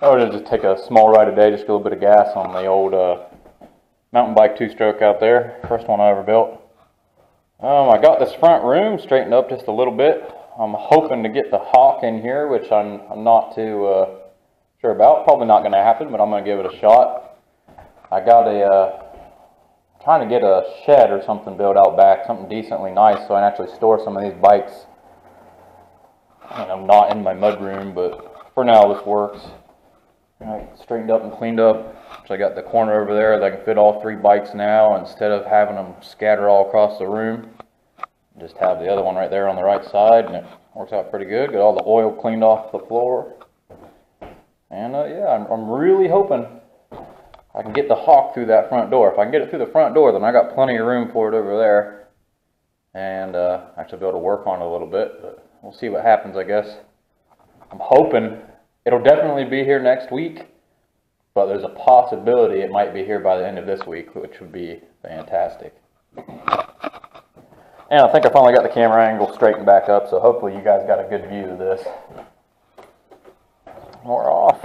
I would just take a small ride today, just get a little bit of gas on the old mountain bike two-stroke out there. First one I ever built. I got this front room straightened up just a little bit. I'm hoping to get the hawk in here, which I'm not too sure about. Probably not going to happen, but I'm going to give it a shot. I got trying to get a shed or something built out back, something decently nice, so I can actually store some of these bikes. And I'm not in my mud room, but for now this works. Straightened up and cleaned up. So I got the corner over there that I can fit all 3 bikes now, instead of having them scatter all across the room. Just have the other one right there on the right side, and it works out pretty good. Got all the oil cleaned off the floor. And yeah, I'm really hoping I can get the hawk through that front door. If I can get it through the front door, then I got plenty of room for it over there. And actually be able to work on it a little bit, but we'll see what happens, I guess. I'm hoping it'll definitely be here next week, but there's a possibility it might be here by the end of this week, which would be fantastic. And I think I finally got the camera angle straightened back up, so hopefully you guys got a good view of this. We're off.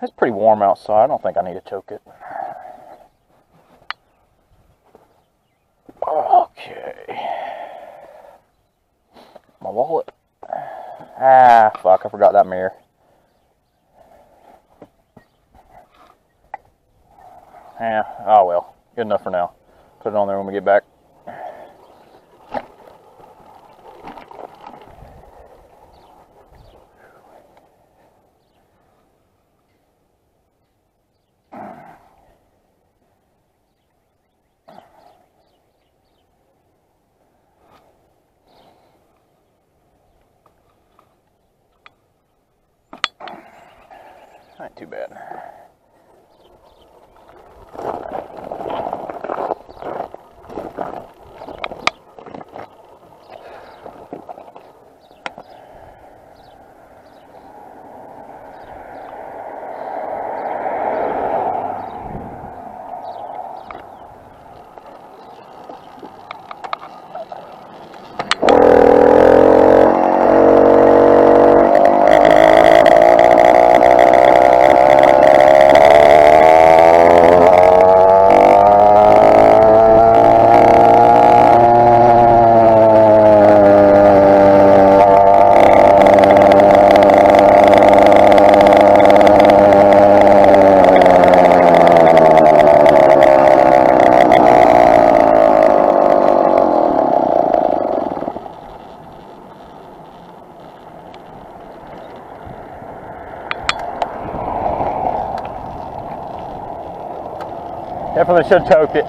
It's pretty warm outside. I don't think I need to choke it. Okay. My wallet. Ah, fuck, I forgot that mirror. Yeah, oh well. Good enough for now. Put it on there when we get back. Not too bad. Definitely should have choked it.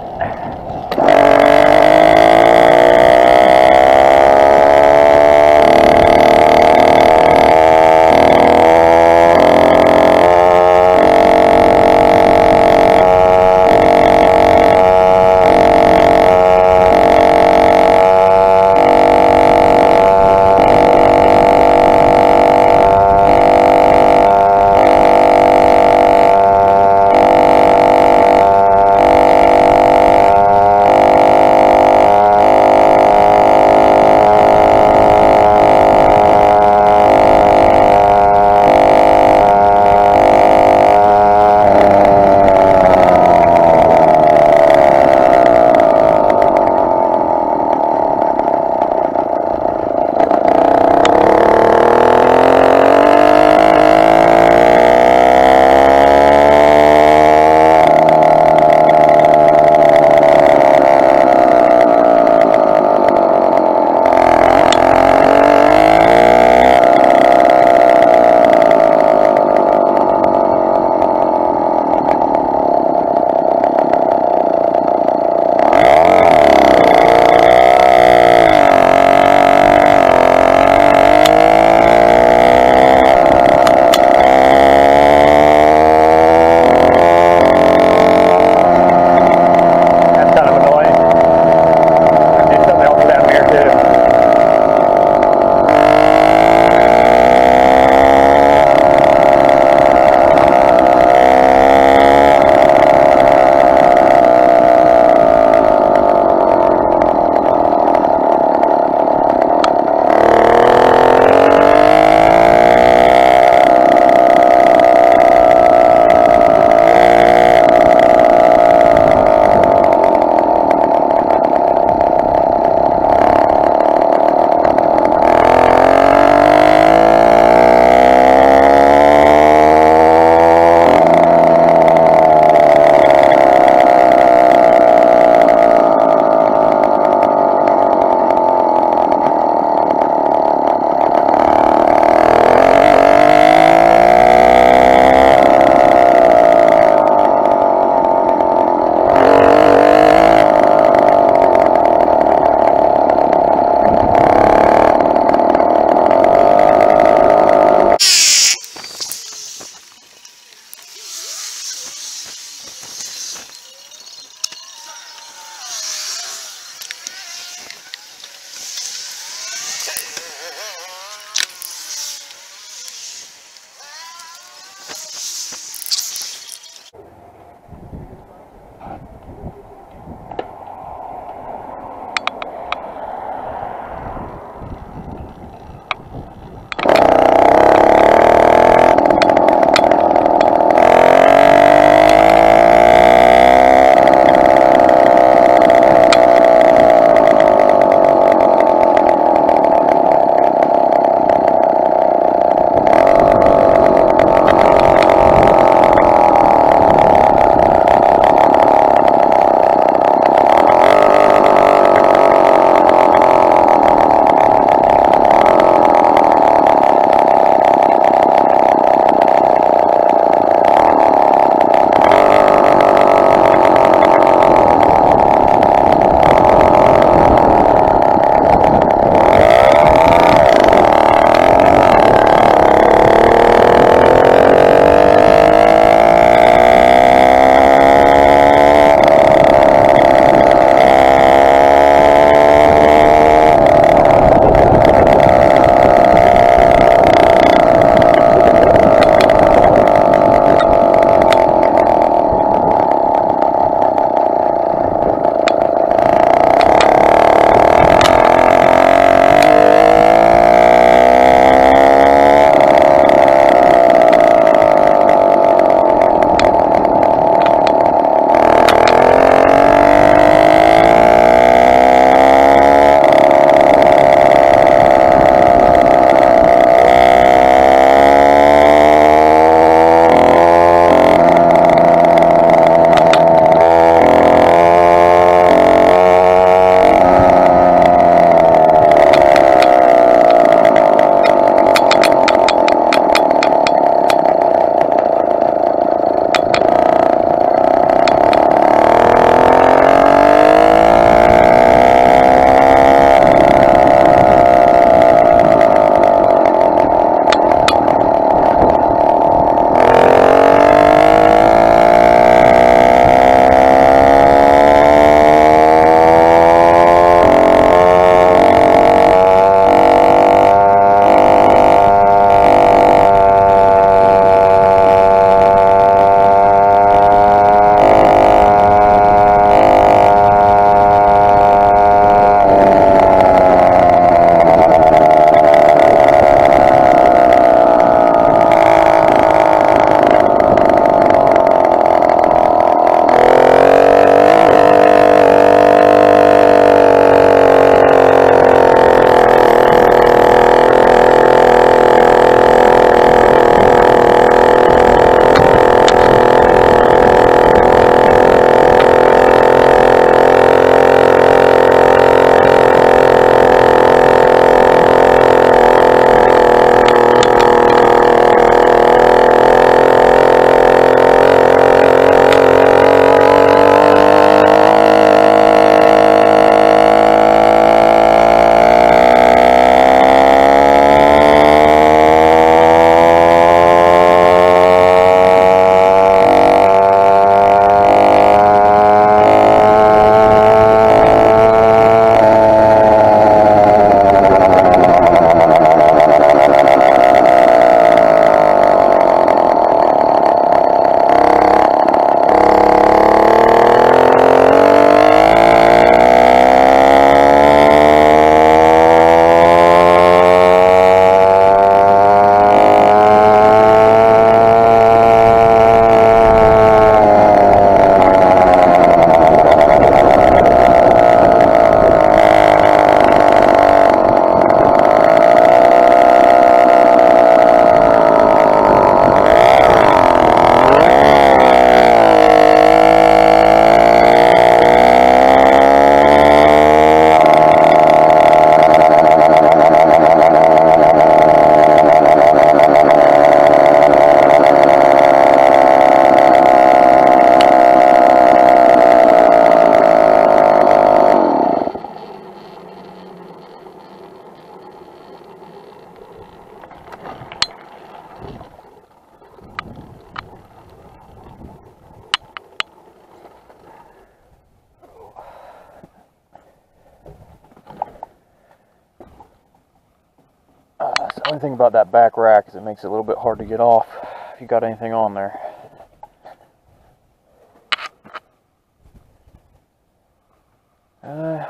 The only thing about that back rack is it makes it a little bit hard to get off if you got anything on there.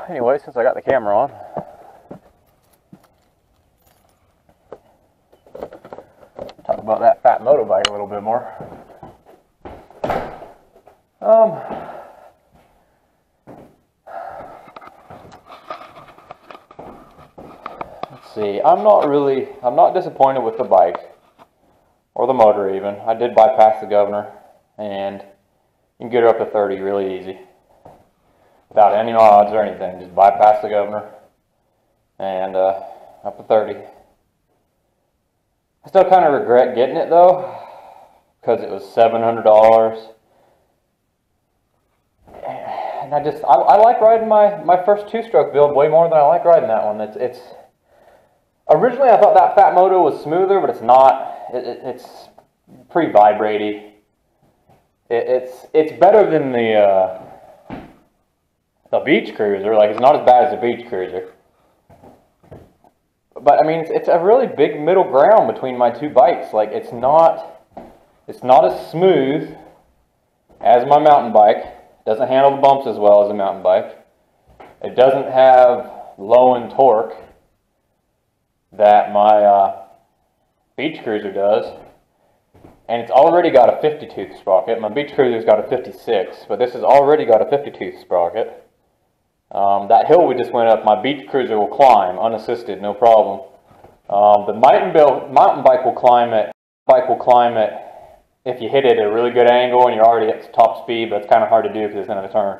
Anyway, since I got the camera on, talk about that phatmoto bike a little bit more. Let's see, I'm not disappointed with the bike, or the motor even. I did bypass the governor, and you can get her up to 30 really easy. Without any mods or anything, just bypass the governor, and up to 30. I still kind of regret getting it though, because it was $700. And I like riding my first two-stroke build way more than I like riding that one. It's originally I thought that phatmoto was smoother, but it's not. It's pretty vibraty. It's better than the beach cruiser. Like, it's not as bad as the beach cruiser. But I mean, it's a really big middle ground between my two bikes. Like, it's not as smooth as my mountain bike. It doesn't handle the bumps as well as a mountain bike. It doesn't have low end torque that my beach cruiser does. And it's already got a 50-tooth sprocket. My beach cruiser's got a 56, but this has already got a 50-tooth sprocket. That hill we just went up, my beach cruiser will climb unassisted, no problem. The mountain bike will climb it. If you hit it at a really good angle and you're already at top speed, but it's kind of hard to do because it's going to turn.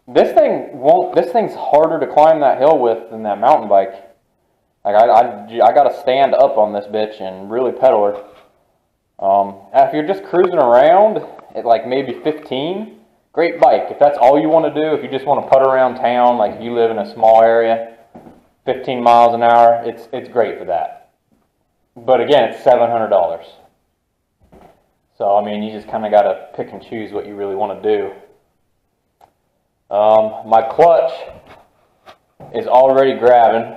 This thing's harder to climb that hill with than that mountain bike. Like, I got to stand up on this bitch and really pedal her. If you're just cruising around at like maybe 15, great bike. If that's all you want to do, if you just want to putt around town, like if you live in a small area, 15 miles an hour, it's great for that. But again, it's $700. So, I mean, you just kind of got to pick and choose what you really want to do. My clutch is already grabbing,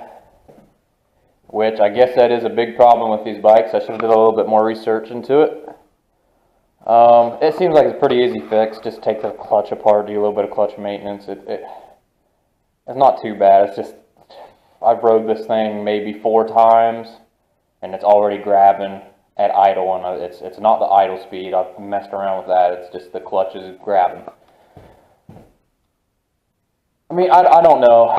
which I guess that is a big problem with these bikes. I should have done a little bit more research into it. It seems like it's a pretty easy fix. Just take the clutch apart, do a little bit of clutch maintenance. It's not too bad. It's just, I've rode this thing maybe 4 times, and it's already grabbing at idle, and it's not the idle speed. I've messed around with that. It's just the clutch is grabbing. I mean, I don't know.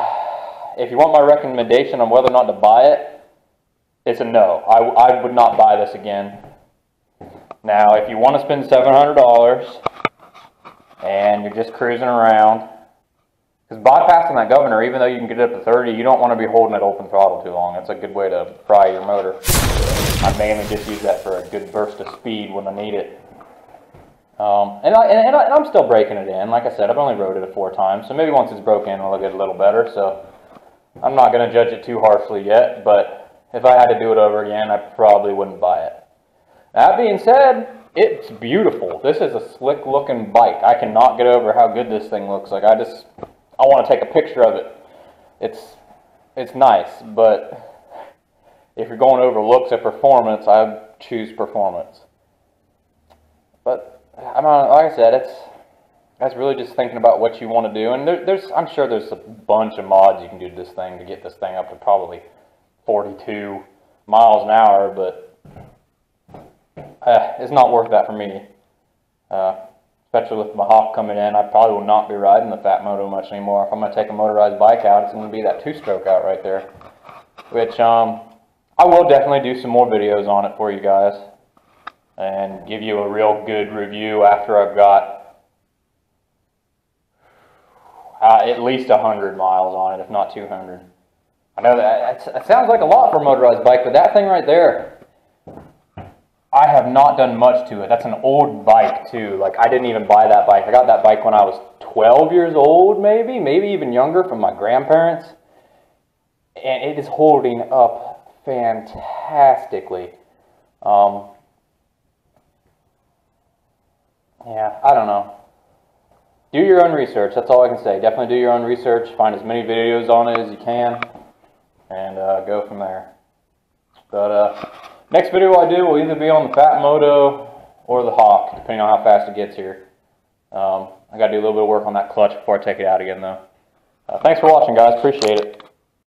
If you want my recommendation on whether or not to buy it, it's a no. I would not buy this again. Now, if you want to spend $700 and you're just cruising around, because bypassing that governor, even though you can get it up to 30, you don't want to be holding it open throttle too long. It's a good way to fry your motor. I mainly just use that for a good burst of speed when I need it. And I'm still breaking it in. Like I said, I've only rode it 4 times, so maybe once it's broken in, it'll get a little better. So I'm not going to judge it too harshly yet, but if I had to do it over again, I probably wouldn't buy it. That being said, it's beautiful. This is a slick looking bike. I cannot get over how good this thing looks. Like, I want to take a picture of it. It's nice, but if you're going over looks at performance, I'd choose performance. But like I said, that's really just thinking about what you want to do. And I'm sure there's a bunch of mods you can do to this thing to get this thing up to probably 42 miles an hour, but it's not worth that for me. Especially with my hop coming in, I probably will not be riding the phatmoto much anymore. If I'm going to take a motorized bike out, it's going to be that 2-stroke out right there. Which, I will definitely do some more videos on it for you guys. And give you a real good review after I've got at least 100 miles on it, if not 200. I know that it sounds like a lot for a motorized bike, but that thing right there, I have not done much to it. That's an old bike too. Like, I didn't even buy that bike. I got that bike when I was 12 years old, maybe even younger, from my grandparents. And it is holding up fantastically. Yeah, I don't know. Do your own research. That's all I can say. Definitely do your own research. Find as many videos on it as you can, and go from there. But next video I do will either be on the phatmoto or the Hawk, depending on how fast it gets here. I got to do a little bit of work on that clutch before I take it out again, though. Thanks for watching, guys. Appreciate it.